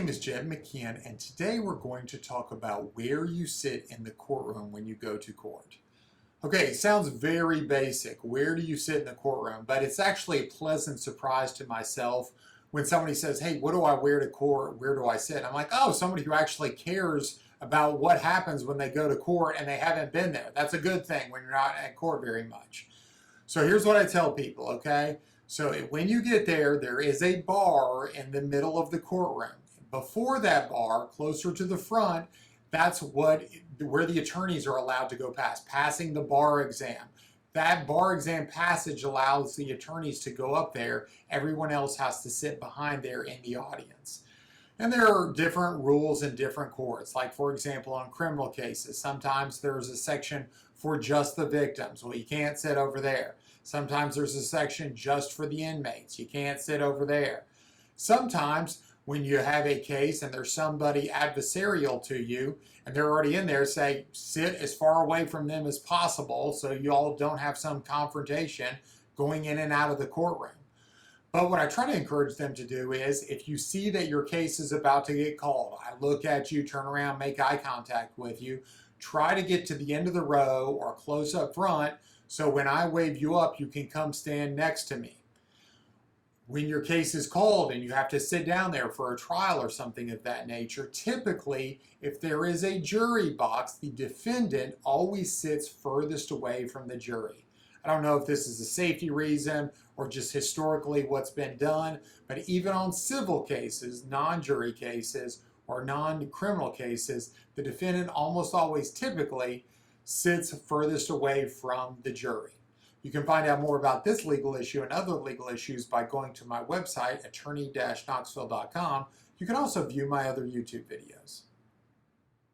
name is Jed McKeon, and today we're going to talk about where you sit in the courtroom when you go to court. Okay, it sounds very basic. Where do you sit in the courtroom? But it's actually a pleasant surprise to myself when somebody says, hey, what do I wear to court? Where do I sit? I'm like, oh, somebody who actually cares about what happens when they go to court and they haven't been there. That's a good thing when you're not at court very much. So here's what I tell people, okay? So when you get there, there is a bar in the middle of the courtroom. Before that bar, closer to the front, that's where the attorneys are allowed to go past, passing the bar exam. That bar exam passage allows the attorneys to go up there. Everyone else has to sit behind there in the audience. And there are different rules in different courts. Like, for example, on criminal cases, sometimes there's a section for just the victims. Well, you can't sit over there. Sometimes there's a section just for the inmates. You can't sit over there. Sometimes when you have a case and there's somebody adversarial to you and they're already in there, say, sit as far away from them as possible so you all don't have some confrontation going in and out of the courtroom. But what I try to encourage them to do is, if you see that your case is about to get called, I look at you, turn around, make eye contact with you, try to get to the end of the row or close up front so when I wave you up, you can come stand next to me. When your case is called and you have to sit down there for a trial or something of that nature, typically, if there is a jury box, the defendant always sits furthest away from the jury. I don't know if this is a safety reason or just historically what's been done, but even on civil cases, non-jury cases, or non-criminal cases, the defendant almost always typically sits furthest away from the jury. You can find out more about this legal issue and other legal issues by going to my website, attorney-knoxville.com. You can also view my other YouTube videos.